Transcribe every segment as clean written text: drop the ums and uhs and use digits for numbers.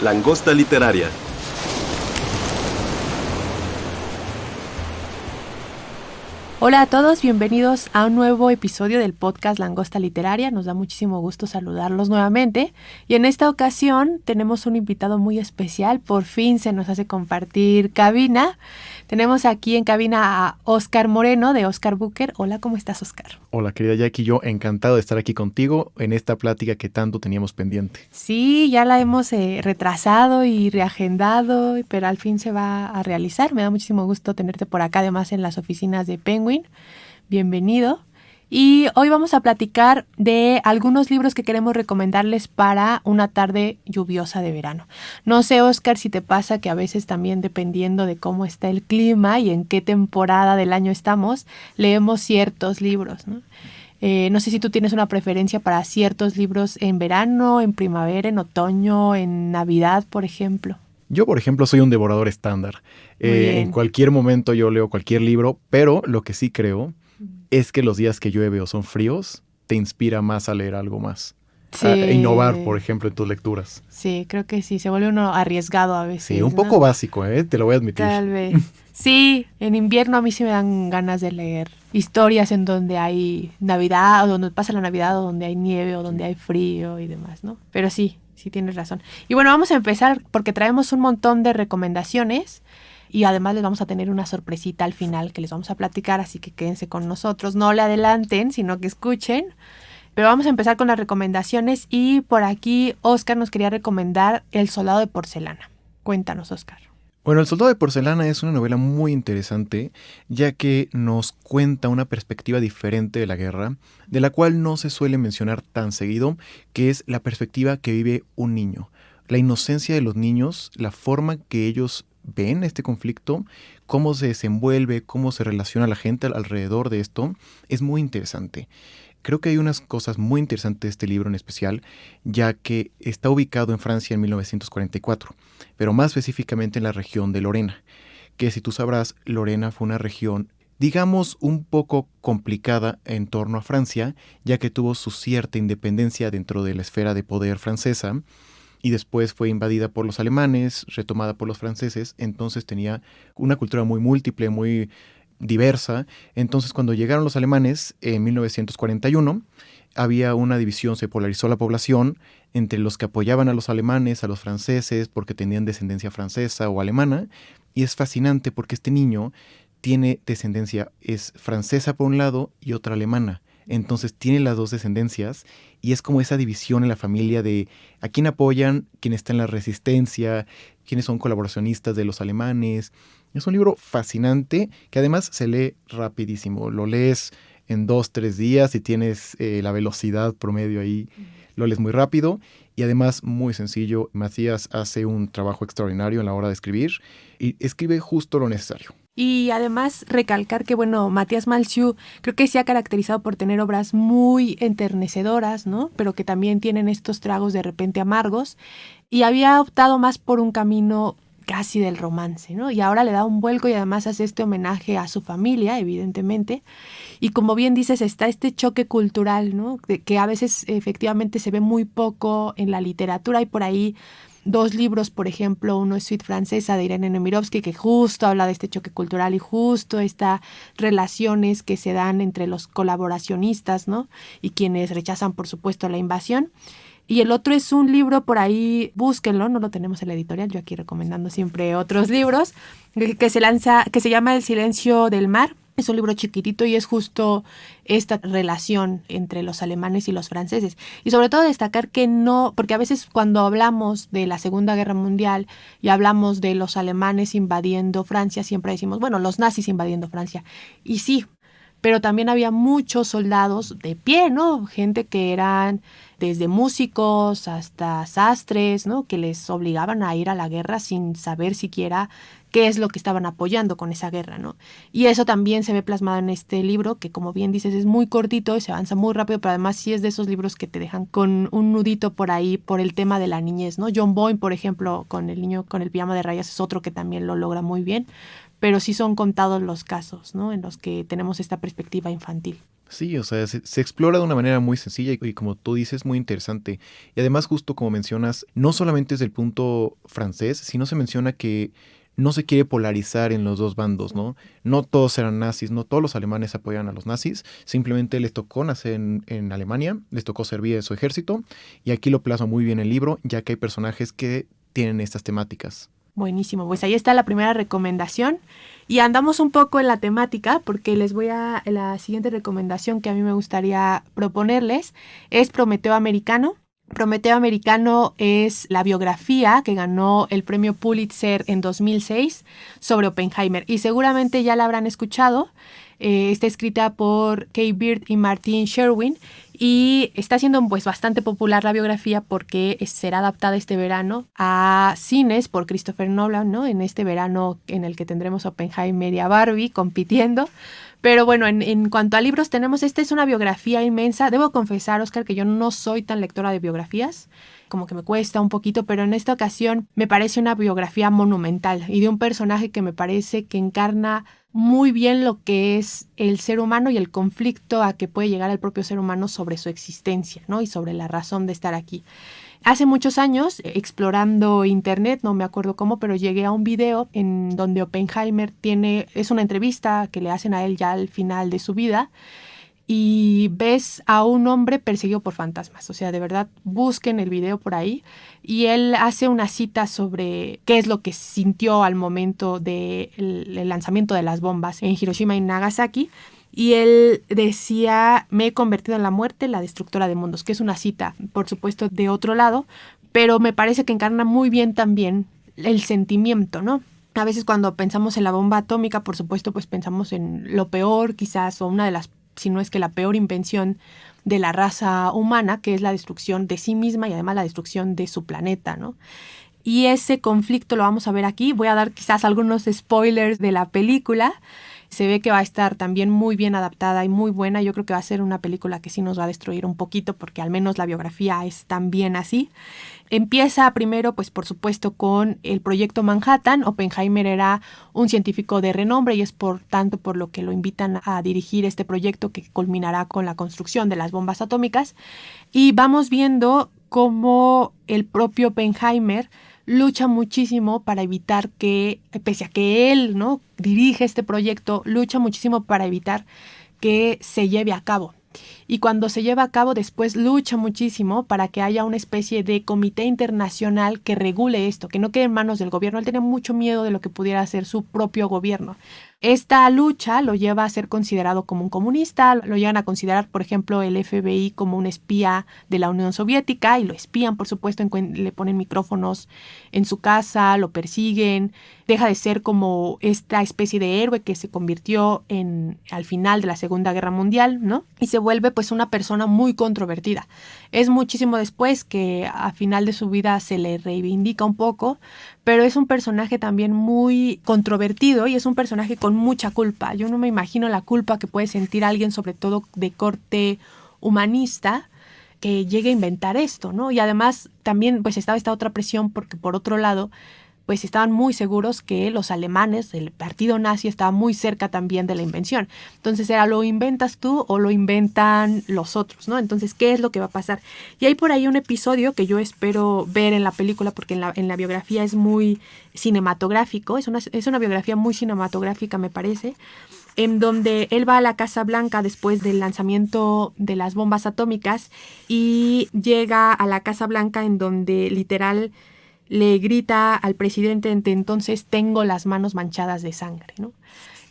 Langosta Literaria. Hola a todos, bienvenidos a un nuevo episodio del podcast Langosta Literaria. Nos da muchísimo gusto saludarlos nuevamente y en esta ocasión tenemos un invitado muy especial. Por fin se nos hace compartir cabina. Tenemos aquí en cabina a Oscar Moreno de Oscar Booker. Hola, ¿cómo estás, Oscar? Hola, querida Jackie, yo encantado de estar aquí contigo en esta plática que tanto teníamos pendiente. Sí, ya la hemos retrasado y reagendado, pero al fin se va a realizar. Me da muchísimo gusto tenerte por acá, además en las oficinas de Penguin. Bienvenido. Y hoy vamos a platicar de algunos libros que queremos recomendarles para una tarde lluviosa de verano. No sé, Oscar, si te pasa que a veces también dependiendo de cómo está el clima y en qué temporada del año estamos, leemos ciertos libros, ¿no? No sé si tú tienes una preferencia para ciertos libros en verano, en primavera, en otoño, en Navidad, por ejemplo. Yo, por ejemplo, soy un devorador estándar. En cualquier momento yo leo cualquier libro, pero lo que sí creo es que los días que llueve o son fríos, te inspira más a leer algo más. Sí. A innovar, por ejemplo, en tus lecturas. Sí, creo que sí, se vuelve uno arriesgado a veces. Sí, un poco básico, te lo voy a admitir. Tal vez. Sí, en invierno a mí sí me dan ganas de leer historias en donde hay Navidad, o donde pasa la Navidad, o donde hay nieve, o donde hay frío y demás, ¿no? Pero sí tienes razón. Y bueno, vamos a empezar porque traemos un montón de recomendaciones y además les vamos a tener una sorpresita al final que les vamos a platicar, así que quédense con nosotros, no le adelanten, sino que escuchen. Pero vamos a empezar con las recomendaciones y por aquí Oscar nos quería recomendar El soldado de porcelana. Cuéntanos, Oscar. Bueno, El soldado de porcelana es una novela muy interesante, ya que nos cuenta una perspectiva diferente de la guerra, de la cual no se suele mencionar tan seguido, que es la perspectiva que vive un niño. La inocencia de los niños, la forma que ellos ven este conflicto, cómo se desenvuelve, cómo se relaciona la gente alrededor de esto, es muy interesante. Creo que hay unas cosas muy interesantes de este libro en especial, ya que está ubicado en Francia en 1944, pero más específicamente en la región de Lorena, que si tú sabrás, Lorena fue una región, digamos, un poco complicada en torno a Francia, ya que tuvo su cierta independencia dentro de la esfera de poder francesa, y después fue invadida por los alemanes, retomada por los franceses, entonces tenía una cultura muy múltiple, muy diversa. Entonces, cuando llegaron los alemanes en 1941, había una división, se polarizó la población entre los que apoyaban a los alemanes, a los franceses, porque tenían descendencia francesa o alemana, y es fascinante porque este niño tiene descendencia, es francesa por un lado y otra alemana. Entonces tiene las dos descendencias y es como esa división en la familia de a quién apoyan, quién está en la resistencia, quiénes son colaboracionistas de los alemanes. Es un libro fascinante que además se lee rapidísimo. Lo lees en 2-3 días y tienes la velocidad promedio ahí. Lo lees muy rápido y además muy sencillo. Matías hace un trabajo extraordinario en la hora de escribir y escribe justo lo necesario. Y además recalcar que, bueno, Matías Malzieu creo que se ha caracterizado por tener obras muy enternecedoras, ¿no? Pero que también tienen estos tragos de repente amargos. Y había optado más por un camino casi del romance, ¿no? Y ahora le da un vuelco y además hace este homenaje a su familia, evidentemente. Y como bien dices, está este choque cultural, ¿no? Que a veces efectivamente se ve muy poco en la literatura. Y por ahí 2 libros, por ejemplo, uno es Suite Francesa de Irene Nemirovsky, que justo habla de este choque cultural y justo estas relaciones que se dan entre los colaboracionistas, ¿no? Y quienes rechazan, por supuesto, la invasión. Y el otro es un libro por ahí, búsquenlo, no lo tenemos en la editorial, yo aquí recomendando siempre otros libros, que se llama El silencio del mar. Es un libro chiquitito y es justo esta relación entre los alemanes y los franceses. Y sobre todo destacar que no, porque a veces cuando hablamos de la Segunda Guerra Mundial y hablamos de los alemanes invadiendo Francia, siempre decimos, bueno, los nazis invadiendo Francia. Y sí, pero también había muchos soldados de pie, ¿no? Gente que eran desde músicos hasta sastres, ¿no? Que les obligaban a ir a la guerra sin saber siquiera qué es lo que estaban apoyando con esa guerra, ¿no? Y eso también se ve plasmado en este libro, que como bien dices es muy cortito y se avanza muy rápido, pero además sí es de esos libros que te dejan con un nudito por ahí por el tema de la niñez, ¿no? John Boyne, por ejemplo, con el niño con el pijama de rayas es otro que también lo logra muy bien, pero sí son contados los casos, ¿no? En los que tenemos esta perspectiva infantil. Sí, o sea, se explora de una manera muy sencilla y como tú dices, muy interesante. Y además, justo como mencionas, no solamente es del punto francés, sino se menciona que no se quiere polarizar en los dos bandos, ¿no? No todos eran nazis, no todos los alemanes apoyan a los nazis, simplemente les tocó nacer en Alemania, les tocó servir en su ejército, y aquí lo plasma muy bien el libro, ya que hay personajes que tienen estas temáticas. Buenísimo, pues ahí está la primera recomendación y andamos un poco en la temática porque la siguiente recomendación que a mí me gustaría proponerles es Prometeo Americano. Prometeo Americano es la biografía que ganó el premio Pulitzer en 2006 sobre Oppenheimer y seguramente ya la habrán escuchado. Está escrita por Kay Bird y Martin Sherwin y está siendo pues bastante popular la biografía porque será adaptada este verano a cines por Christopher Nolan, ¿no? En este verano en el que tendremos Oppenheimer y a Barbie compitiendo. Pero bueno, en cuanto a libros tenemos, esta es una biografía inmensa. Debo confesar, Oscar, que yo no soy tan lectora de biografías, como que me cuesta un poquito, pero en esta ocasión me parece una biografía monumental y de un personaje que me parece que encarna muy bien lo que es el ser humano y el conflicto a que puede llegar el propio ser humano sobre su existencia, ¿no? Y sobre la razón de estar aquí. Hace muchos años, explorando internet, no me acuerdo cómo, pero llegué a un video en donde Oppenheimer es una entrevista que le hacen a él ya al final de su vida y ves a un hombre perseguido por fantasmas. O sea, de verdad, busquen el video por ahí. Y él hace una cita sobre qué es lo que sintió al momento del lanzamiento de las bombas en Hiroshima y Nagasaki. Y él decía, me he convertido en la muerte, la destructora de mundos, que es una cita, por supuesto, de otro lado, pero me parece que encarna muy bien también el sentimiento, ¿no? A veces cuando pensamos en la bomba atómica, por supuesto, pues pensamos en lo peor quizás, o una de las, si no es que la peor invención de la raza humana, que es la destrucción de sí misma y además la destrucción de su planeta, ¿no? Y ese conflicto lo vamos a ver aquí. Voy a dar quizás algunos spoilers de la película. Se ve que va a estar también muy bien adaptada y muy buena. Yo creo que va a ser una película que sí nos va a destruir un poquito porque al menos la biografía es también así. Empieza primero, pues por supuesto, con el proyecto Manhattan. Oppenheimer era un científico de renombre y es por tanto por lo que lo invitan a dirigir este proyecto que culminará con la construcción de las bombas atómicas. Y vamos viendo cómo el propio Oppenheimer lucha muchísimo para evitar que, pese a que él, ¿no?, dirige este proyecto, lucha muchísimo para evitar que se lleve a cabo. Y cuando se lleva a cabo, después lucha muchísimo para que haya una especie de comité internacional que regule esto, que no quede en manos del gobierno. Él tenía mucho miedo de lo que pudiera hacer su propio gobierno. Esta lucha lo lleva a ser considerado como un comunista, lo llegan a considerar, por ejemplo, el FBI como un espía de la Unión Soviética y lo espían, por supuesto, le ponen micrófonos en su casa, lo persiguen, deja de ser como esta especie de héroe que se convirtió al final de la Segunda Guerra Mundial, ¿no? Y se vuelve pues una persona muy controvertida. Es muchísimo después que a final de su vida se le reivindica un poco, pero es un personaje también muy controvertido y es un personaje con mucha culpa. Yo no me imagino la culpa que puede sentir alguien, sobre todo de corte humanista, que llegue a inventar esto, ¿no? Y además también pues estaba esta otra presión porque por otro lado pues estaban muy seguros que los alemanes, el partido nazi, estaba muy cerca también de la invención. Entonces era, ¿lo inventas tú o lo inventan los otros, ¿no? Entonces, ¿qué es lo que va a pasar? Y hay por ahí un episodio que yo espero ver en la película, porque en la biografía es muy cinematográfico, es una biografía muy cinematográfica, me parece, en donde él va a la Casa Blanca después del lanzamiento de las bombas atómicas y llega a la Casa Blanca en donde literal le grita al presidente de entonces, tengo las manos manchadas de sangre, ¿no?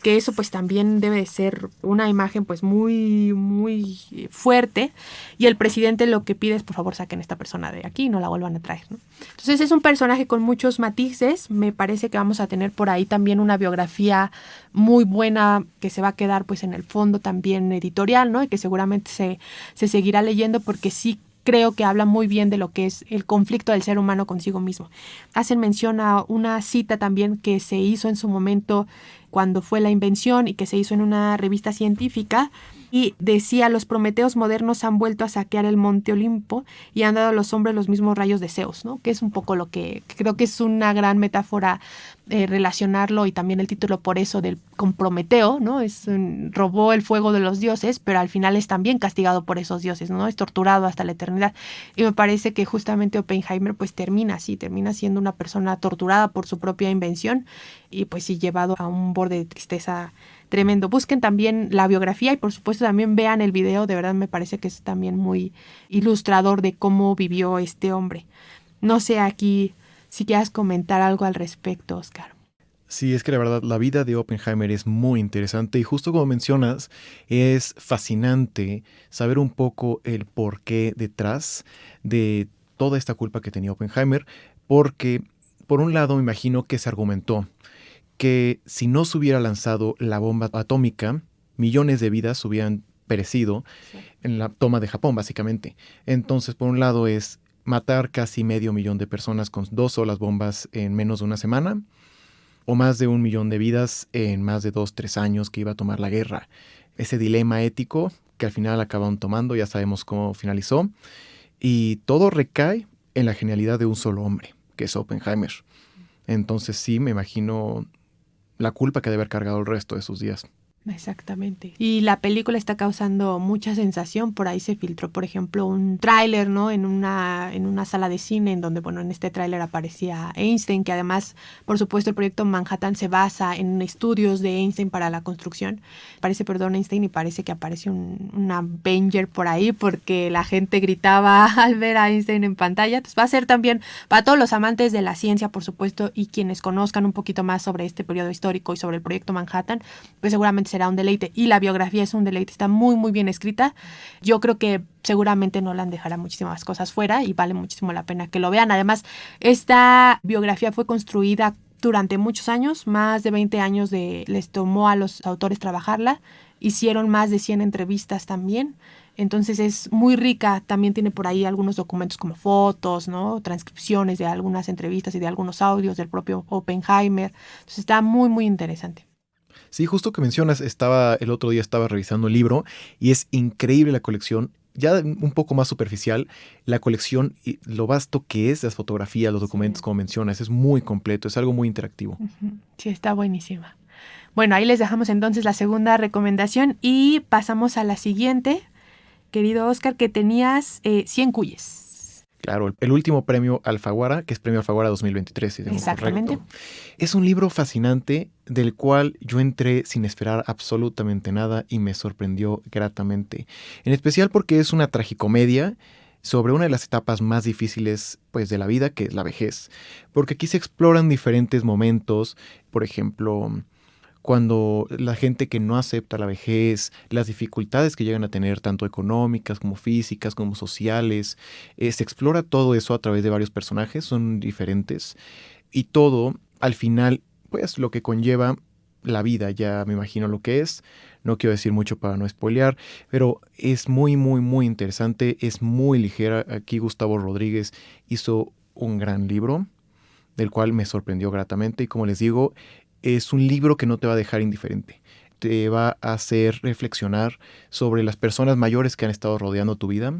Que eso pues también debe ser una imagen pues muy, muy fuerte y el presidente lo que pide es por favor saquen a esta persona de aquí y no la vuelvan a traer, ¿no? Entonces es un personaje con muchos matices, me parece que vamos a tener por ahí también una biografía muy buena que se va a quedar pues en el fondo también editorial, ¿no? Y que seguramente se seguirá leyendo porque sí creo que habla muy bien de lo que es el conflicto del ser humano consigo mismo. Hacen mención a una cita también que se hizo en su momento cuando fue la invención y que se hizo en una revista científica. Y decía, los prometeos modernos han vuelto a saquear el monte Olimpo y han dado a los hombres los mismos rayos de Zeus, ¿no? Que es un poco lo que creo que es una gran metáfora relacionarlo, y también el título por eso con Prometeo, ¿no? Robó el fuego de los dioses, pero al final es también castigado por esos dioses, ¿no? Es torturado hasta la eternidad. Y me parece que justamente Oppenheimer pues termina siendo una persona torturada por su propia invención y pues sí llevado a un borde de tristeza tremendo. Busquen también la biografía y por supuesto también vean el video. De verdad me parece que es también muy ilustrador de cómo vivió este hombre. No sé aquí si quieras comentar algo al respecto, Oscar. Sí, es que la verdad la vida de Oppenheimer es muy interesante y justo como mencionas, es fascinante saber un poco el porqué detrás de toda esta culpa que tenía Oppenheimer, porque por un lado me imagino que se argumentó que si no se hubiera lanzado la bomba atómica, millones de vidas hubieran perecido en la toma de Japón, básicamente. Entonces, por un lado es matar casi 500,000 de personas con 2 solas bombas en menos de una semana, o más de 1 millón de vidas en más de 2-3 años que iba a tomar la guerra. Ese dilema ético que al final acabaron tomando, ya sabemos cómo finalizó, y todo recae en la genialidad de un solo hombre, que es Oppenheimer. Entonces sí, me imagino la culpa que debe haber cargado el resto de sus días. Exactamente. Y la película está causando mucha sensación. Por ahí se filtró, por ejemplo, un tráiler, ¿no? En una sala de cine en donde, bueno, en este tráiler aparecía Einstein, que además, por supuesto, el proyecto Manhattan se basa en estudios de Einstein para la construcción. Einstein, y parece que aparece un Avenger por ahí porque la gente gritaba al ver a Einstein en pantalla. Entonces va a ser también para todos los amantes de la ciencia, por supuesto, y quienes conozcan un poquito más sobre este periodo histórico y sobre el proyecto Manhattan, pues seguramente será un deleite, y la biografía es un deleite, está muy muy bien escrita. Yo creo que seguramente Nolan dejará muchísimas cosas fuera y vale muchísimo la pena que lo vean. Además, esta biografía fue construida durante muchos años, más de 20 años les tomó a los autores trabajarla, hicieron más de 100 entrevistas también. Entonces es muy rica, también tiene por ahí algunos documentos como fotos, ¿no? Transcripciones de algunas entrevistas y de algunos audios del propio Oppenheimer. Entonces está muy muy interesante. Sí, justo que mencionas, el otro día estaba revisando el libro y es increíble la colección, ya un poco más superficial, la colección y lo vasto que es, las fotografías, los documentos, sí, como mencionas, es muy completo, es algo muy interactivo. Sí, está buenísima. Bueno, ahí les dejamos entonces la segunda recomendación y pasamos a la siguiente, querido Oscar, que tenías 100 cuyes. Claro, el último premio Alfaguara, que es Premio Alfaguara 2023, si tengo Exactamente. correcto. Es un libro fascinante del cual yo entré sin esperar absolutamente nada y me sorprendió gratamente. En especial porque es una tragicomedia sobre una de las etapas más difíciles pues, de la vida, que es la vejez. Porque aquí se exploran diferentes momentos, por ejemplo, cuando la gente que no acepta la vejez, las dificultades que llegan a tener, tanto económicas como físicas, como sociales, se explora todo eso a través de varios personajes, son diferentes, y todo, al final, pues lo que conlleva la vida, ya me imagino lo que es, no quiero decir mucho para no spoilear, pero es muy, muy, muy interesante, es muy ligera. Aquí Gustavo Rodríguez hizo un gran libro, del cual me sorprendió gratamente, y como les digo, es un libro que no te va a dejar indiferente. Te va a hacer reflexionar sobre las personas mayores que han estado rodeando tu vida,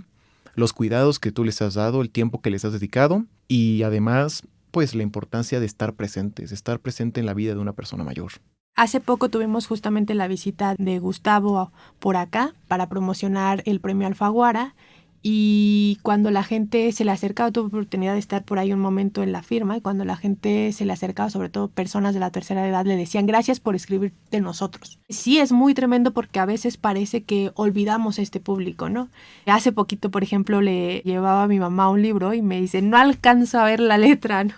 los cuidados que tú les has dado, el tiempo que les has dedicado y además, pues la importancia de estar presentes, de estar presente en la vida de una persona mayor. Hace poco tuvimos justamente la visita de Gustavo por acá para promocionar el premio Alfaguara. Y cuando la gente se le acercaba, tuve oportunidad de estar por ahí un momento en la firma, y cuando la gente se le acercaba, sobre todo personas de la tercera edad, le decían gracias por escribir de nosotros. Sí, es muy tremendo porque a veces parece que olvidamos a este público, ¿no? Hace poquito, por ejemplo, le llevaba a mi mamá un libro y me dice, no alcanzo a ver la letra, ¿no?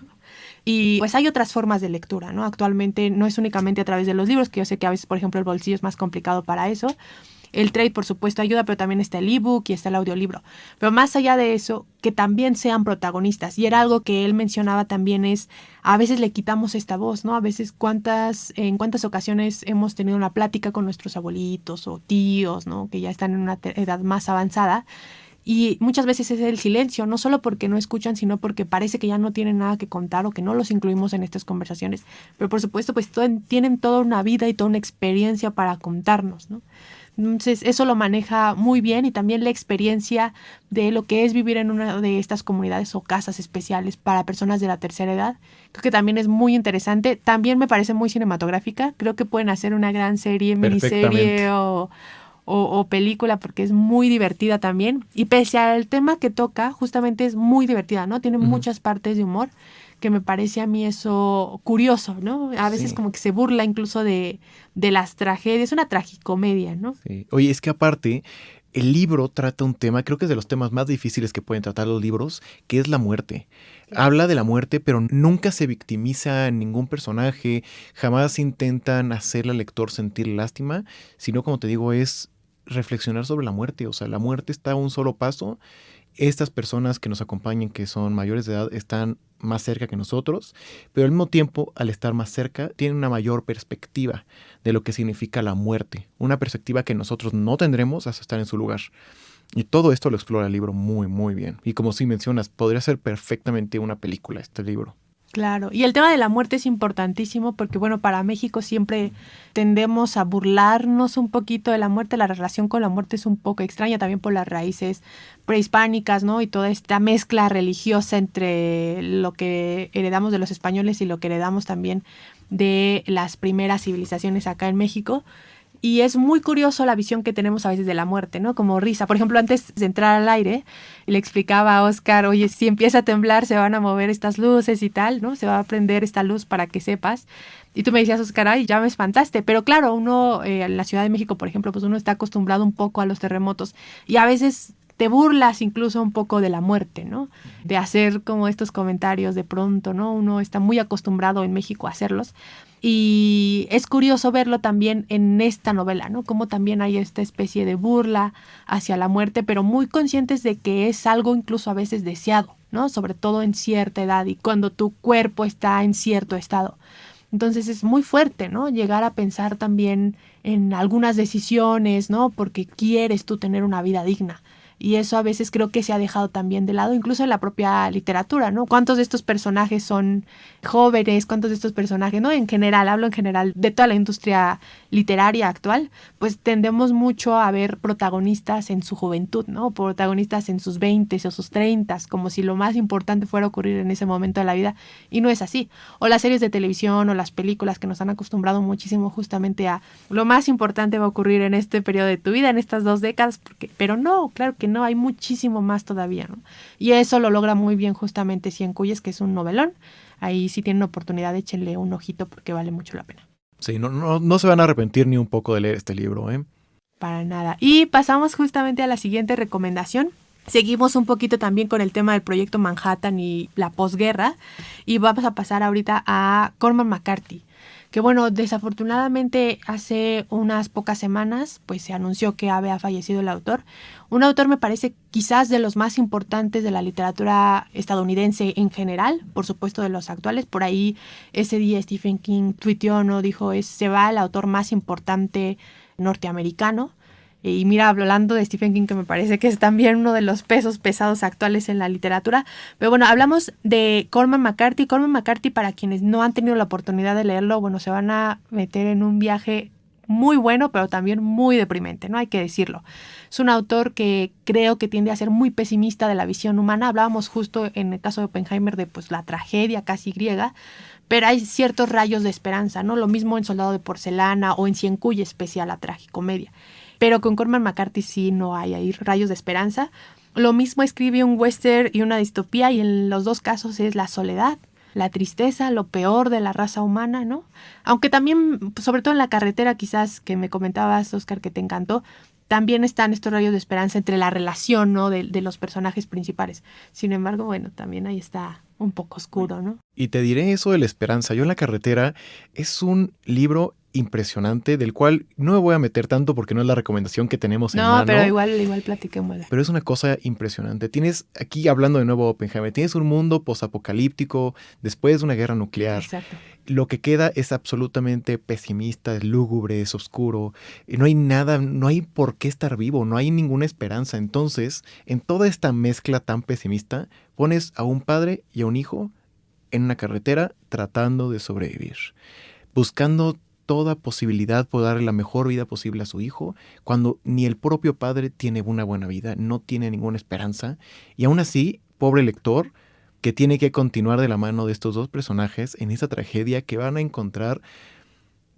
Y pues hay otras formas de lectura, ¿no? Actualmente no es únicamente a través de los libros, que yo sé que a veces, por ejemplo, el bolsillo es más complicado para eso. El trade, por supuesto, ayuda, pero también está el ebook y está el audiolibro. Pero más allá de eso, que también sean protagonistas. Y era algo que él mencionaba también, es a veces le quitamos esta voz, ¿no? A veces en cuántas ocasiones hemos tenido una plática con nuestros abuelitos o tíos, ¿no? Que ya están en una edad más avanzada, Y muchas veces es el silencio, no solo porque no escuchan, sino porque parece que ya no tienen nada que contar o que no los incluimos en estas conversaciones. Pero por supuesto, pues tienen toda una vida y toda una experiencia para contarnos, ¿no? Entonces, eso lo maneja muy bien, y también la experiencia de lo que es vivir en una de estas comunidades o casas especiales para personas de la tercera edad. Creo que también es muy interesante. También me parece muy cinematográfica. Creo que pueden hacer una gran serie, Perfectamente. miniserie o película, porque es muy divertida también. Y pese al tema que toca, justamente es muy divertida, ¿no? Tiene Ujú. muchas partes de humor, que me parece a mí eso curioso, ¿no? A veces Sí. como que se burla incluso de las tragedias, una tragicomedia, ¿no? Sí. Oye, es que aparte, el libro trata un tema, creo que es de los temas más difíciles que pueden tratar los libros, que es la muerte. Habla de la muerte, pero nunca se victimiza a ningún personaje, jamás intentan hacerle al lector sentir lástima, sino, como te digo, es reflexionar sobre la muerte. O sea, la muerte está a un solo paso. Estas personas que nos acompañan, que son mayores de edad, están más cerca que nosotros, pero al mismo tiempo, al estar más cerca, tienen una mayor perspectiva de lo que significa la muerte, una perspectiva que nosotros no tendremos hasta estar en su lugar. Y todo esto lo explora el libro muy, muy bien. Y como sí mencionas, podría ser perfectamente una película este libro. Claro, y el tema de la muerte es importantísimo porque, bueno, para México siempre tendemos a burlarnos un poquito de la muerte. La relación con la muerte es un poco extraña también por las raíces prehispánicas, ¿no? Y toda esta mezcla religiosa entre lo que heredamos de los españoles y lo que heredamos también de las primeras civilizaciones acá en México. Y es muy curioso la visión que tenemos a veces de la muerte, ¿no? Como risa. Por ejemplo, antes de entrar al aire, le explicaba a Oscar, oye, si empieza a temblar, se van a mover estas luces y tal, ¿no? Se va a prender esta luz para que sepas. Y tú me decías, Oscar, ay, ya me espantaste. Pero claro, uno, en la Ciudad de México, por ejemplo, pues uno está acostumbrado un poco a los terremotos. Y a veces te burlas incluso un poco de la muerte, ¿no? De hacer como estos comentarios de pronto, ¿no? Uno está muy acostumbrado en México a hacerlos. Y es curioso verlo también en esta novela, ¿no? Como también hay esta especie de burla hacia la muerte, pero muy conscientes de que es algo incluso a veces deseado, ¿no? Sobre todo en cierta edad y cuando tu cuerpo está en cierto estado. Entonces es muy fuerte, ¿no? Llegar a pensar también en algunas decisiones, ¿no? Porque quieres tú tener una vida digna. Y eso a veces creo que se ha dejado también de lado, incluso en la propia literatura, ¿no? ¿Cuántos de estos personajes son jóvenes? ¿Cuántos de estos personajes, no? En general, hablo en general de toda la industria literaria actual, pues tendemos mucho a ver protagonistas en su juventud, ¿no? Protagonistas en sus 20 o sus 30, como si lo más importante fuera ocurrir en ese momento de la vida, y no es así. O las series de televisión o las películas que nos han acostumbrado muchísimo justamente a lo más importante va a ocurrir en este periodo de tu vida, en estas 2 décadas, pero no, claro que no, hay muchísimo más todavía, ¿no? Y eso lo logra muy bien justamente Cien Cuyes, que es un novelón. Ahí si tienen oportunidad, échenle un ojito porque vale mucho la pena. Sí, no se van a arrepentir ni un poco de leer este libro, ¿eh? Para nada. Y pasamos justamente a la siguiente recomendación. Seguimos un poquito también con el tema del proyecto Manhattan y la posguerra. Y vamos a pasar ahorita a Cormac McCarthy. Que bueno, desafortunadamente hace unas pocas semanas pues se anunció que había fallecido el autor. Un autor me parece quizás de los más importantes de la literatura estadounidense en general, por supuesto de los actuales. Por ahí ese día Stephen King tuiteó, ¿no? Dijo, se va el autor más importante norteamericano. Y mira, hablando de Stephen King, que me parece que es también uno de los pesos pesados actuales en la literatura. Pero bueno, hablamos de Cormac McCarthy. Cormac McCarthy, para quienes no han tenido la oportunidad de leerlo, bueno, se van a meter en un viaje muy bueno, pero también muy deprimente, ¿no? Hay que decirlo. Es un autor que creo que tiende a ser muy pesimista de la visión humana. Hablábamos justo en el caso de Oppenheimer de pues la tragedia casi griega, pero hay ciertos rayos de esperanza, ¿no? Lo mismo en Soldado de Porcelana o en Cien Cuyes, pese a la tragicomedia. Pero con Cormac McCarthy sí no hay ahí rayos de esperanza. Lo mismo escribe un western y una distopía, y en los dos casos es la soledad, la tristeza, lo peor de la raza humana, ¿no? Aunque también, sobre todo en La carretera, quizás que me comentabas, Oscar, que te encantó, también están estos rayos de esperanza entre la relación, ¿no? de los personajes principales. Sin embargo, bueno, también ahí está un poco oscuro, ¿no? Y te diré eso de la esperanza. Yo en la carretera es un libro impresionante, del cual no me voy a meter tanto porque no es la recomendación que tenemos en No, mano. pero igual platiquémosla. Pero es una cosa impresionante. Tienes, aquí hablando de nuevo Oppenheimer, tienes un mundo posapocalíptico después de una guerra nuclear. Exacto. Lo que queda es absolutamente pesimista, es lúgubre, es oscuro. No hay nada, no hay por qué estar vivo, no hay ninguna esperanza. Entonces, en toda esta mezcla tan pesimista, pones a un padre y a un hijo en una carretera tratando de sobrevivir, buscando toda posibilidad por darle la mejor vida posible a su hijo, cuando ni el propio padre tiene una buena vida, no tiene ninguna esperanza, y aún así, pobre lector, que tiene que continuar de la mano de estos dos personajes en esa tragedia que van a encontrar,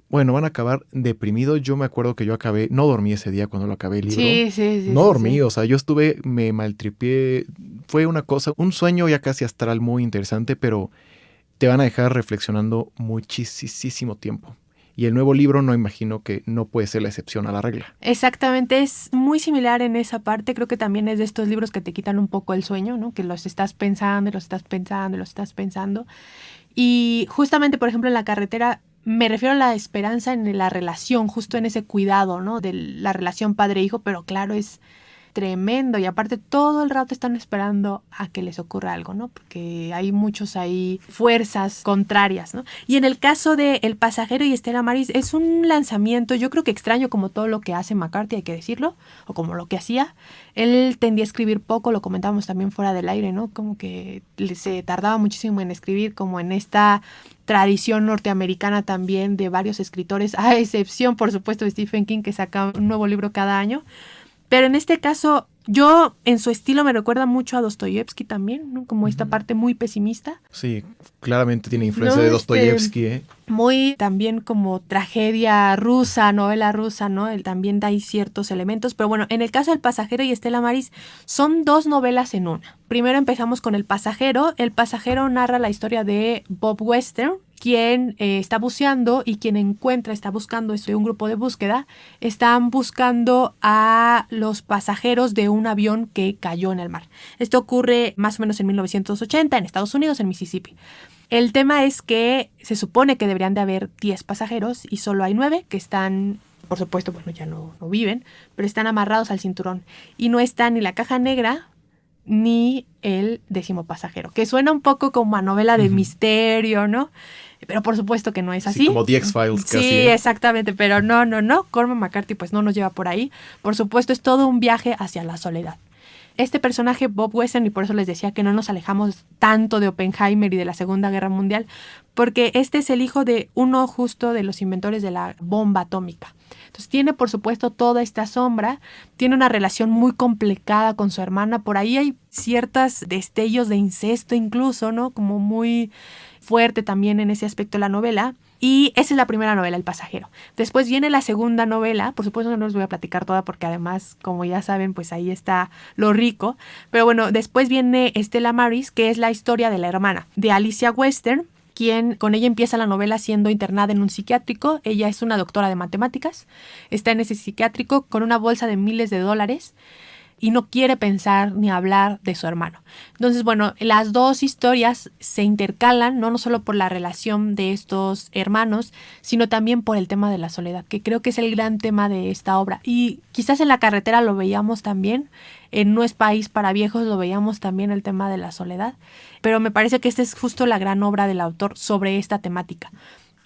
bueno, van a acabar deprimidos. Yo me acuerdo que yo acabé, no dormí ese día cuando lo acabé el libro. Sí. No dormí, o sea, yo estuve, me maltripié, fue una cosa, un sueño ya casi astral muy interesante, pero te van a dejar reflexionando muchísimo tiempo. Y el nuevo libro no imagino que no puede ser la excepción a la regla. Exactamente, es muy similar en esa parte. Creo que también es de estos libros que te quitan un poco el sueño, ¿no? Que los estás pensando, los estás pensando, los estás pensando. Y justamente, por ejemplo, en la carretera me refiero a la esperanza en la relación, justo en ese cuidado, ¿no? De la relación padre-hijo, pero claro, es tremendo y aparte todo el rato están esperando a que les ocurra algo, ¿no? Porque hay muchos ahí fuerzas contrarias, ¿no? Y en el caso de El pasajero y Stella Maris es un lanzamiento, yo creo que extraño como todo lo que hace McCarthy, hay que decirlo, o como lo que hacía. Él tendía a escribir poco, lo comentábamos también fuera del aire, ¿no? Como que se tardaba muchísimo en escribir, como en esta tradición norteamericana también de varios escritores, a excepción, por supuesto, de Stephen King, que saca un nuevo libro cada año. Pero en este caso, yo en su estilo me recuerda mucho a Dostoyevsky también, ¿no? Como esta parte muy pesimista. Sí, claramente tiene influencia No, de Dostoyevsky, ¿eh? Muy también como tragedia rusa, novela rusa, ¿no? Él también da ahí ciertos elementos. Pero bueno, en el caso del pasajero y Stella Maris, son dos novelas en una. Primero empezamos con El pasajero. El pasajero narra la historia de Bob Western, quien está buceando y quien está buscando un grupo de búsqueda, están buscando a los pasajeros de un avión que cayó en el mar. Esto ocurre más o menos en 1980 en Estados Unidos, en Mississippi. El tema es que se supone que deberían de haber 10 pasajeros y solo hay 9 que están, por supuesto, bueno, ya no viven, pero están amarrados al cinturón. Y no está ni la caja negra ni el 10º pasajero, que suena un poco como a novela de misterio, ¿no? Pero por supuesto que no es así. Sí, como The X-Files casi. Sí, exactamente, pero no. Cormac McCarthy pues no nos lleva por ahí. Por supuesto es todo un viaje hacia la soledad. Este personaje, Bob Western, y por eso les decía que no nos alejamos tanto de Oppenheimer y de la Segunda Guerra Mundial, porque este es el hijo de uno justo de los inventores de la bomba atómica. Entonces tiene, por supuesto, toda esta sombra, tiene una relación muy complicada con su hermana, por ahí hay ciertos destellos de incesto incluso, ¿no? Como muy fuerte también en ese aspecto de la novela. Y esa es la primera novela, El pasajero. Después viene la segunda novela, por supuesto no les voy a platicar toda porque además, como ya saben, pues ahí está lo rico. Pero bueno, después viene Stella Maris, que es la historia de la hermana de Alicia Western, quien con ella empieza la novela siendo internada en un psiquiátrico. Ella es una doctora de matemáticas, está en ese psiquiátrico con una bolsa de miles de dólares y no quiere pensar ni hablar de su hermano. Entonces, bueno, las dos historias se intercalan, no solo por la relación de estos hermanos, sino también por el tema de la soledad, que creo que es el gran tema de esta obra. Y quizás en La carretera lo veíamos también, en No es país para viejos lo veíamos también el tema de la soledad, pero me parece que esta es justo la gran obra del autor sobre esta temática.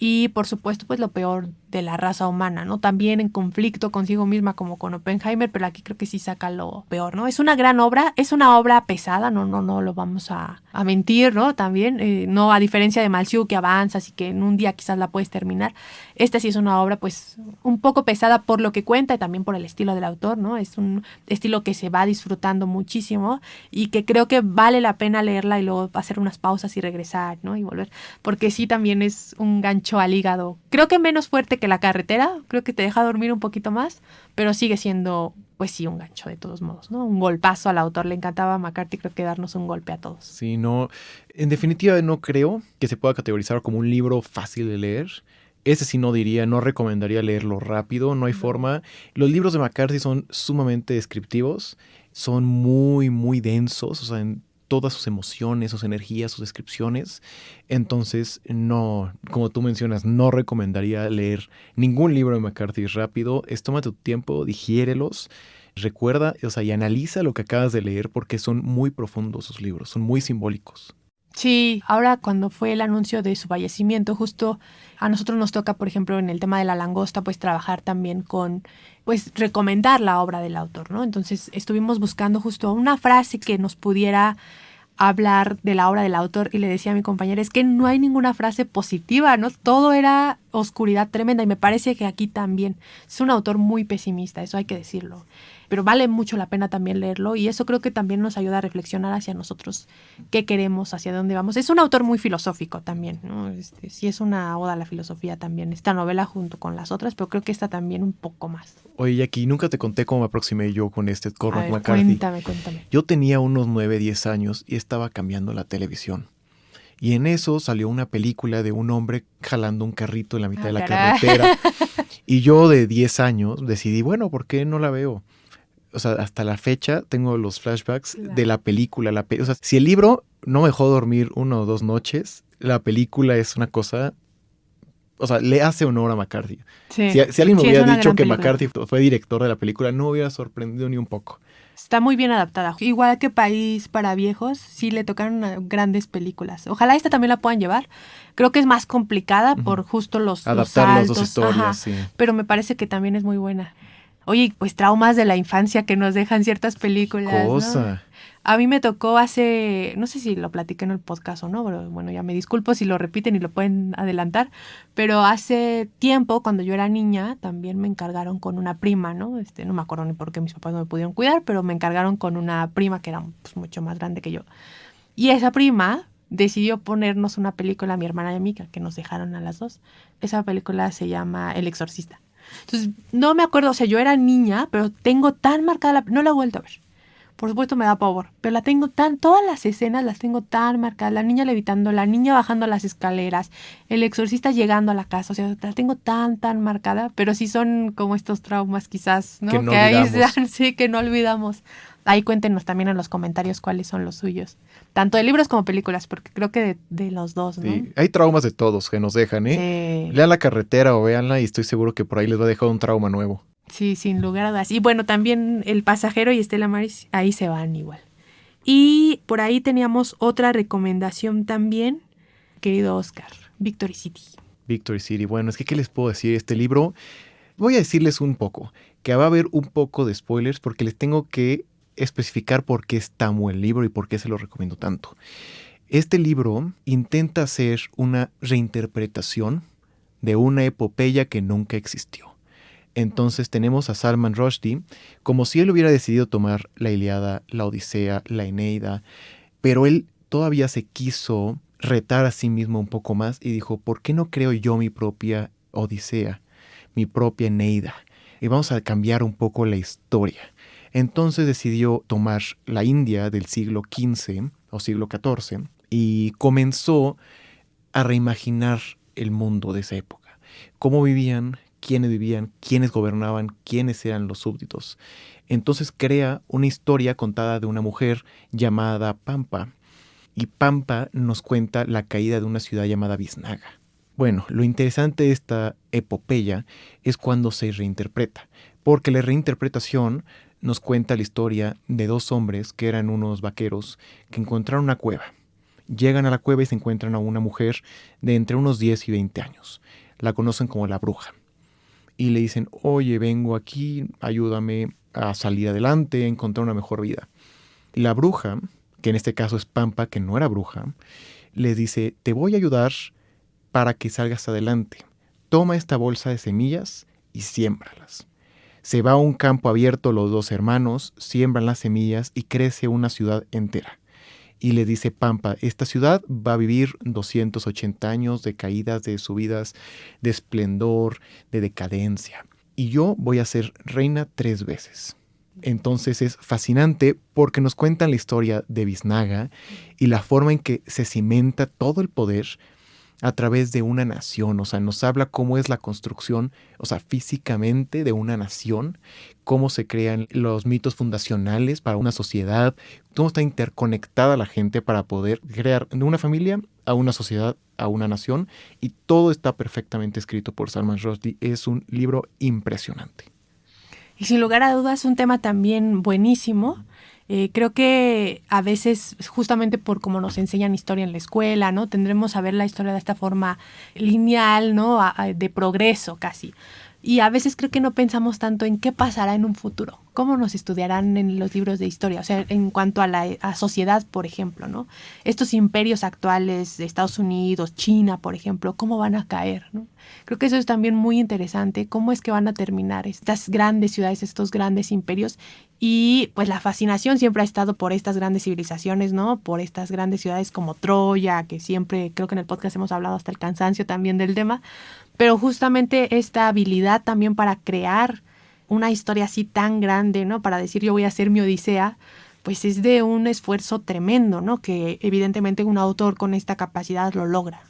Y por supuesto, pues lo peor de la raza humana, ¿no? También en conflicto consigo misma como con Oppenheimer, pero aquí creo que sí saca lo peor, ¿no? Es una gran obra, es una obra pesada, no lo vamos a mentir, ¿no? También, no a diferencia de Malzieu que avanzas y que en un día quizás la puedes terminar. Esta sí es una obra pues un poco pesada por lo que cuenta y también por el estilo del autor, ¿no? Es un estilo que se va disfrutando muchísimo y que creo que vale la pena leerla y luego hacer unas pausas y regresar, ¿no? Y volver, porque sí también es un gancho al hígado. Creo que menos fuerte que La carretera, creo que te deja dormir un poquito más, pero sigue siendo, pues sí, un gancho de todos modos, ¿no? Un golpazo al autor, le encantaba a McCarthy, creo que darnos un golpe a todos. Sí, no, en definitiva no creo que se pueda categorizar como un libro fácil de leer. Ese sí no diría, no recomendaría leerlo rápido, no hay forma. Los libros de McCarthy son sumamente descriptivos, son muy densos, o sea, todas sus emociones, sus energías, sus descripciones. Entonces, no, como tú mencionas, no recomendaría leer ningún libro de McCarthy rápido. Tómate tu tiempo, digiérelos, recuerda, y analiza lo que acabas de leer porque son muy profundos sus libros, son muy simbólicos. Sí, ahora cuando fue el anuncio de su fallecimiento, justo a nosotros nos toca, por ejemplo, en el tema de La Langosta, pues trabajar también con, pues recomendar la obra del autor, ¿no? Entonces estuvimos buscando justo una frase que nos pudiera hablar de la obra del autor y le decía a mi compañera, es que no hay ninguna frase positiva, ¿no? Todo era oscuridad tremenda y me parece que aquí también es un autor muy pesimista, eso hay que decirlo. Pero vale mucho la pena también leerlo y eso creo que también nos ayuda a reflexionar hacia nosotros, qué queremos, hacia dónde vamos. Es un autor muy filosófico también, ¿no? Sí es una oda a la filosofía también, esta novela junto con las otras, pero creo que esta también un poco más. Oye, Jackie, nunca te conté cómo me aproximé yo con Cormac A ver, McCarthy. cuéntame. Yo tenía unos 9, 10 años y estaba cambiando la televisión. Y en eso salió una película de un hombre jalando un carrito en la mitad de la carretera. Y yo de 10 años decidí, bueno, ¿por qué no la veo? O sea, hasta la fecha tengo los flashbacks de la película. O sea, si el libro no me dejó dormir 1 o 2 noches, la película es una cosa... O sea, le hace honor a McCarthy. Sí. Si alguien me hubiera dicho que película. McCarthy fue director de la película, no me hubiera sorprendido ni un poco. Está muy bien adaptada. Igual que País para Viejos, sí le tocaron grandes películas. Ojalá esta también la puedan llevar. Creo que es más complicada por justo adaptar los las dos historias, sí. Pero me parece que también es muy buena. Oye, pues traumas de la infancia que nos dejan ciertas películas, Cosa. ¿no? A mí me tocó hace, no sé si lo platiqué en el podcast o no, pero bueno, ya me disculpo si lo repiten y lo pueden adelantar, pero hace tiempo, cuando yo era niña, también me encargaron con una prima, ¿no? No me acuerdo ni por qué mis papás no me pudieron cuidar, pero me encargaron con una prima que era pues, mucho más grande que yo. Y esa prima decidió ponernos una película, a mi hermana y a mí, que nos dejaron a las dos. Esa película se llama El Exorcista. Entonces, no me acuerdo, o sea, yo era niña, pero tengo tan marcada no la he vuelto a ver. Por supuesto me da pavor, pero la tengo todas las escenas las tengo tan marcadas, la niña levitando, la niña bajando las escaleras, el exorcista llegando a la casa, o sea, la tengo tan marcada, pero sí son como estos traumas quizás, ¿no? Que no olvidamos. Sí, que no olvidamos. Ahí cuéntenos también en los comentarios cuáles son los suyos, tanto de libros como películas, porque creo que de los dos, ¿no? Sí, hay traumas de todos que nos dejan, ¿eh? Sí. Lean La Carretera o véanla y estoy seguro que por ahí les va a dejar un trauma nuevo. Sí, sin lugar a dudas. Y bueno, también El Pasajero y Estela Maris, ahí se van igual. Y por ahí teníamos otra recomendación también, querido Oscar, Victory City. Victory City. Bueno, es que ¿qué les puedo decir? Este libro, voy a decirles un poco, que va a haber un poco de spoilers porque les tengo que especificar por qué es tan buen libro y por qué se lo recomiendo tanto. Este libro intenta hacer una reinterpretación de una epopeya que nunca existió. Entonces tenemos a Salman Rushdie como si él hubiera decidido tomar la Ilíada, la Odisea, la Eneida, pero él todavía se quiso retar a sí mismo un poco más y dijo, ¿por qué no creo yo mi propia Odisea, mi propia Eneida? Y vamos a cambiar un poco la historia. Entonces decidió tomar la India del siglo XV o siglo XIV y comenzó a reimaginar el mundo de esa época. Cómo vivían, quiénes gobernaban, quiénes eran los súbditos. Entonces crea una historia contada de una mujer llamada Pampa. Y Pampa nos cuenta la caída de una ciudad llamada Biznaga. Bueno, lo interesante de esta epopeya es cuando se reinterpreta, porque la reinterpretación nos cuenta la historia de 2 hombres que eran unos vaqueros que encontraron una cueva. Llegan a la cueva y se encuentran a una mujer de entre unos 10 y 20 años. La conocen como la bruja. Y le dicen, oye, vengo aquí, ayúdame a salir adelante, a encontrar una mejor vida. Y la bruja, que en este caso es Pampa, que no era bruja, les dice, te voy a ayudar para que salgas adelante. Toma esta bolsa de semillas y siémbralas. Se va a un campo abierto los 2 hermanos, siembran las semillas y crece una ciudad entera. Y le dice Pampa, esta ciudad va a vivir 280 años de caídas, de subidas, de esplendor, de decadencia. Y yo voy a ser reina 3 veces. Entonces es fascinante porque nos cuentan la historia de Biznaga y la forma en que se cimenta todo el poder a través de una nación. O sea, nos habla cómo es la construcción, o sea, físicamente de una nación, cómo se crean los mitos fundacionales para una sociedad, cómo está interconectada la gente para poder crear de una familia a una sociedad, a una nación, y todo está perfectamente escrito por Salman Rushdie. Es un libro impresionante. Y sin lugar a dudas, un tema también buenísimo. Creo que a veces, justamente por cómo nos enseñan historia en la escuela, ¿no? Tendremos a ver la historia de esta forma lineal, ¿no? De progreso casi. Y a veces creo que no pensamos tanto en qué pasará en un futuro, cómo nos estudiarán en los libros de historia, o sea, en cuanto a la sociedad, por ejemplo, ¿no? Estos imperios actuales de Estados Unidos, China, por ejemplo, ¿cómo van a caer, ¿no? Creo que eso es también muy interesante, cómo es que van a terminar estas grandes ciudades, estos grandes imperios. Y pues la fascinación siempre ha estado por estas grandes civilizaciones, ¿no? Por estas grandes ciudades como Troya, que siempre creo que en el podcast hemos hablado hasta el cansancio también del tema. Pero justamente esta habilidad también para crear una historia así tan grande, ¿no? Para decir yo voy a hacer mi Odisea, pues es de un esfuerzo tremendo, ¿no? Que evidentemente un autor con esta capacidad lo logra.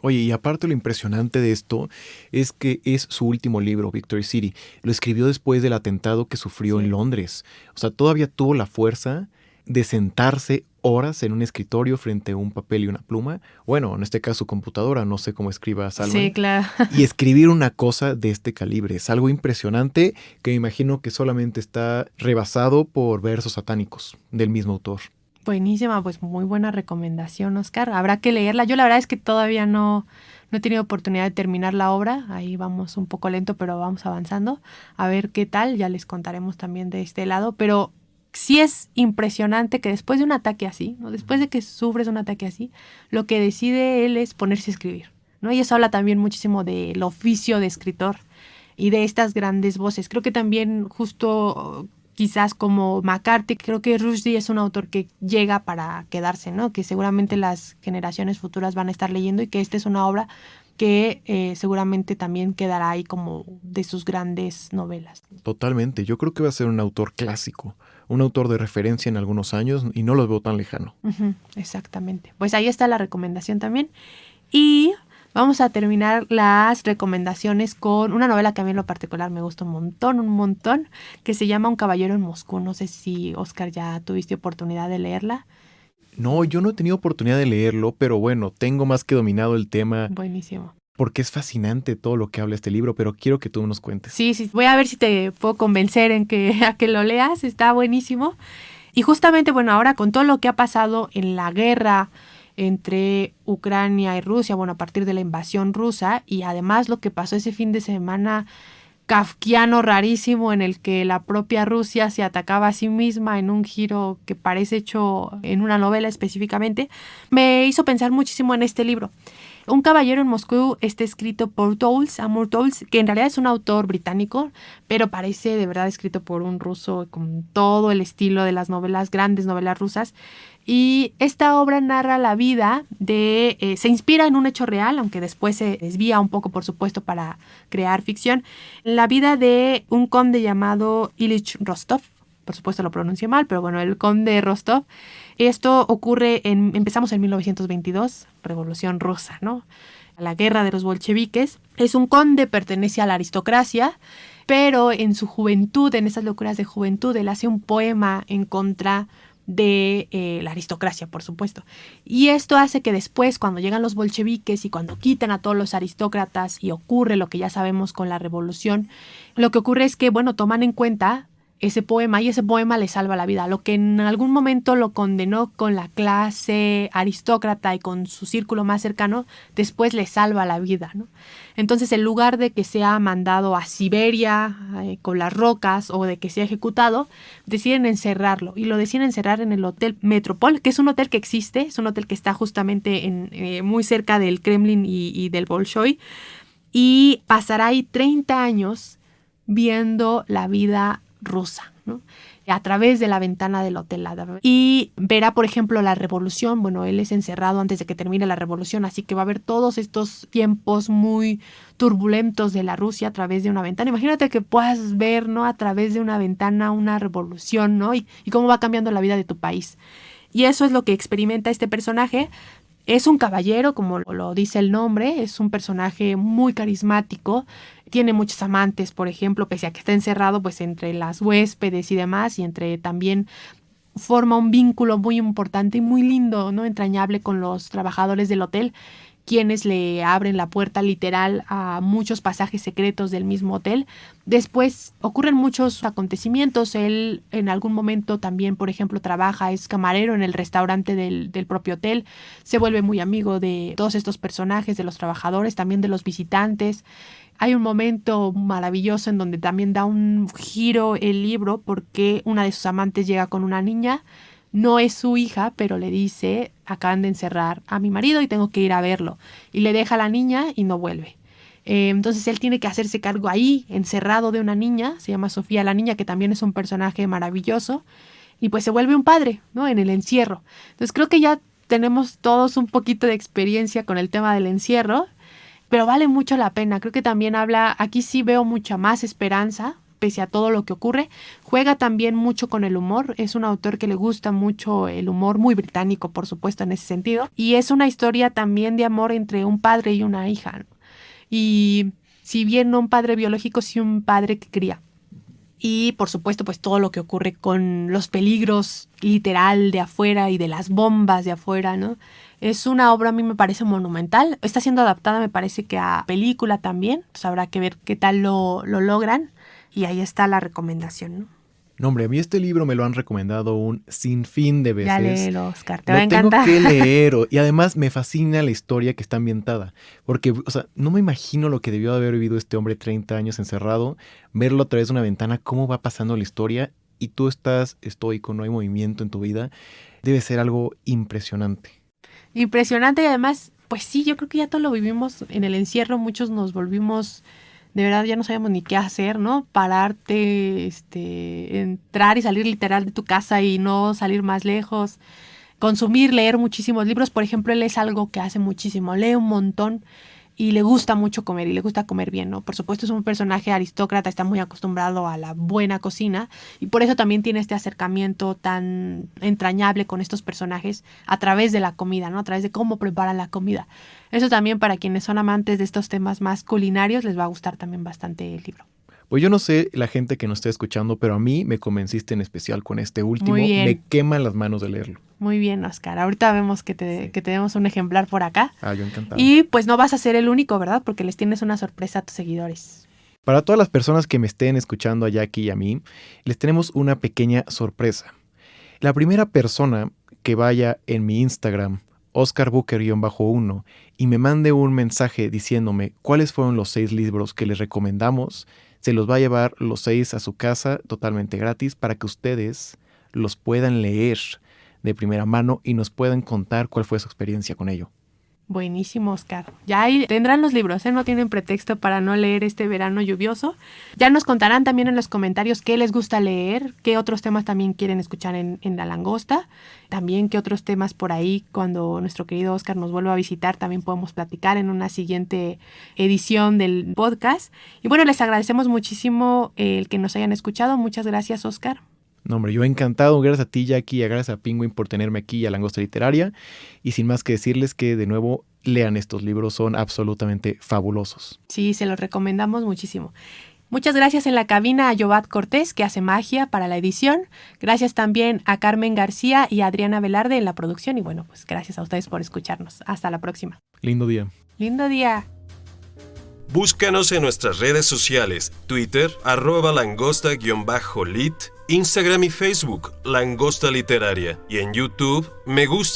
Oye, y aparte lo impresionante de esto es que es su último libro, Victory City. Lo escribió después del atentado que sufrió en Londres. O sea, todavía tuvo la fuerza de sentarse horas en un escritorio frente a un papel y una pluma. Bueno, en este caso computadora, no sé cómo escriba Salman. Sí, claro. Y escribir una cosa de este calibre. Es algo impresionante que me imagino que solamente está rebasado por versos satánicos del mismo autor. Buenísima, pues muy buena recomendación, Oscar. Habrá que leerla. Yo la verdad es que todavía no he tenido oportunidad de terminar la obra. Ahí vamos un poco lento, pero vamos avanzando. A ver qué tal. Ya les contaremos también de este lado. Pero sí es impresionante que después de un ataque así, ¿no? Después de que sufres un ataque así, lo que decide él es ponerse a escribir, ¿no? Y eso habla también muchísimo del oficio de escritor y de estas grandes voces. Creo que también justo quizás como McCarthy, creo que Rushdie es un autor que llega para quedarse, ¿no? Que seguramente las generaciones futuras van a estar leyendo y que esta es una obra que seguramente también quedará ahí como de sus grandes novelas. Totalmente. Yo creo que va a ser un autor clásico, un autor de referencia en algunos años y no lo veo tan lejano. Exactamente. Pues ahí está la recomendación también. Y vamos a terminar las recomendaciones con una novela que a mí en lo particular me gusta un montón, que se llama Un caballero en Moscú. No sé si, Oscar, ya tuviste oportunidad de leerla. No, yo no he tenido oportunidad de leerlo, pero bueno, tengo más que dominado el tema. Buenísimo. Porque es fascinante todo lo que habla este libro, pero quiero que tú nos cuentes. Sí, voy a ver si te puedo convencer a que lo leas, está buenísimo. Y justamente, bueno, ahora con todo lo que ha pasado en la guerra entre Ucrania y Rusia, bueno, a partir de la invasión rusa, y además lo que pasó ese fin de semana kafkiano rarísimo en el que la propia Rusia se atacaba a sí misma en un giro que parece hecho en una novela específicamente, me hizo pensar muchísimo en este libro. Un caballero en Moscú está escrito por Amor Towles, que en realidad es un autor británico, pero parece de verdad escrito por un ruso con todo el estilo de las novelas, grandes novelas rusas. Y esta obra narra la vida se inspira en un hecho real, aunque después se desvía un poco, por supuesto, para crear ficción, la vida de un conde llamado Ilich Rostov. Por supuesto lo pronuncio mal, pero bueno, el conde Rostov. Esto ocurre empezamos en 1922, Revolución Rusa, ¿no? La guerra de los bolcheviques. Es un conde, pertenece a la aristocracia, pero en su juventud, en esas locuras de juventud, él hace un poema en contra de la aristocracia, por supuesto. Y esto hace que después, cuando llegan los bolcheviques y cuando quitan a todos los aristócratas y ocurre lo que ya sabemos con la revolución, lo que ocurre es que, bueno, toman en cuenta ese poema y ese poema le salva la vida. Lo que en algún momento lo condenó con la clase aristócrata y con su círculo más cercano, después le salva la vida, ¿no? Entonces, en lugar de que sea mandado a Siberia con las rocas o de que sea ejecutado, deciden encerrarlo y lo deciden encerrar en el Hotel Metropol, que es un hotel que existe, es un hotel que está justamente muy cerca del Kremlin y del Bolshoi, y pasará ahí 30 años viendo la vida rusa, ¿no? A través de la ventana del hotel. Y verá, por ejemplo, la revolución. Bueno, él es encerrado antes de que termine la revolución, así que va a ver todos estos tiempos muy turbulentos de la Rusia a través de una ventana. Imagínate que puedas ver, ¿no?, a través de una ventana una revolución, ¿no? Y cómo va cambiando la vida de tu país. Y eso es lo que experimenta este personaje. Es un caballero, como lo dice el nombre, es un personaje muy carismático, tiene muchos amantes, por ejemplo, pese a que está encerrado pues entre las huéspedes y demás, y entre también forma un vínculo muy importante y muy lindo, ¿no? Entrañable con los trabajadores del hotel, quienes le abren la puerta literal a muchos pasajes secretos del mismo hotel. Después ocurren muchos acontecimientos. Él en algún momento también, por ejemplo, trabaja, es camarero en el restaurante del propio hotel. Se vuelve muy amigo de todos estos personajes, de los trabajadores, también de los visitantes. Hay un momento maravilloso en donde también da un giro el libro porque una de sus amantes llega con una niña. No es su hija, pero le dice, acaban de encerrar a mi marido y tengo que ir a verlo. Y le deja a la niña y no vuelve. Entonces él tiene que hacerse cargo ahí, encerrado de una niña, se llama Sofía la niña, que también es un personaje maravilloso. Y pues se vuelve un padre, ¿no? En el encierro. Entonces creo que ya tenemos todos un poquito de experiencia con el tema del encierro, pero vale mucho la pena. Creo que también aquí sí veo mucha más esperanza, pese a todo lo que ocurre. Juega también mucho con el humor. Es un autor que le gusta mucho el humor, muy británico, por supuesto, en ese sentido. Y es una historia también de amor entre un padre y una hija, ¿no? Y si bien no un padre biológico, sí un padre que cría. Y por supuesto, pues todo lo que ocurre con los peligros literal de afuera y de las bombas de afuera, ¿no? Es una obra, a mí me parece monumental. Está siendo adaptada, me parece que a película también. Pues habrá que ver qué tal lo logran. Y ahí está la recomendación, ¿no? No, hombre, a mí este libro me lo han recomendado un sinfín de veces. Ya léelo, Oscar, te va a Lo tengo encantar. que leer y además me fascina la historia que está ambientada. Porque, o sea, no me imagino lo que debió haber vivido este hombre 30 años encerrado, verlo a través de una ventana, cómo va pasando la historia y tú estás estoico, no hay movimiento en tu vida. Debe ser algo impresionante. Impresionante y además, pues sí, yo creo que ya todo lo vivimos en el encierro, muchos nos volvimos, de verdad ya no sabemos ni qué hacer, ¿no? Pararte, entrar y salir literal de tu casa y no salir más lejos, consumir, leer muchísimos libros, por ejemplo, él es algo que hace muchísimo, lee un montón y le gusta mucho comer y le gusta comer bien, ¿no? Por supuesto es un personaje aristócrata, está muy acostumbrado a la buena cocina y por eso también tiene este acercamiento tan entrañable con estos personajes a través de la comida, ¿no? A través de cómo preparan la comida. Eso también para quienes son amantes de estos temas más culinarios les va a gustar también bastante el libro. Pues yo no sé la gente que nos está escuchando, pero a mí me convenciste en especial con este último. Muy bien. Me queman las manos de leerlo. Muy bien, Oscar. Ahorita vemos que tenemos un ejemplar por acá. Yo encantado. Y pues no vas a ser el único, ¿verdad? Porque les tienes una sorpresa a tus seguidores. Para todas las personas que me estén escuchando a Jackie y a mí, les tenemos una pequeña sorpresa. La primera persona que vaya en mi Instagram, OscarBooker_1, y me mande un mensaje diciéndome cuáles fueron los 6 libros que les recomendamos, se los va a llevar los 6 a su casa totalmente gratis para que ustedes los puedan leer de primera mano y nos puedan contar cuál fue su experiencia con ello. Buenísimo, Oscar. Ya ahí tendrán los libros, ¿eh? No tienen pretexto para no leer este verano lluvioso. Ya nos contarán también en los comentarios qué les gusta leer, qué otros temas también quieren escuchar en La Langosta. También qué otros temas por ahí, cuando nuestro querido Oscar nos vuelva a visitar, también podemos platicar en una siguiente edición del podcast. Y bueno, les agradecemos muchísimo el que nos hayan escuchado. Muchas gracias, Oscar. No, hombre, yo encantado. Gracias a ti, Jackie, y gracias a Penguin por tenerme aquí a Langosta Literaria. Y sin más que decirles que, de nuevo, lean estos libros, son absolutamente fabulosos. Sí, se los recomendamos muchísimo. Muchas gracias en la cabina a Yobat Cortés, que hace magia para la edición. Gracias también a Carmen García y a Adriana Velarde en la producción. Y bueno, pues gracias a ustedes por escucharnos. Hasta la próxima. Lindo día. Lindo día. Búscanos en nuestras redes sociales, Twitter, @langosta_lit, Instagram y Facebook, Langosta Literaria, y en YouTube, Me Gusta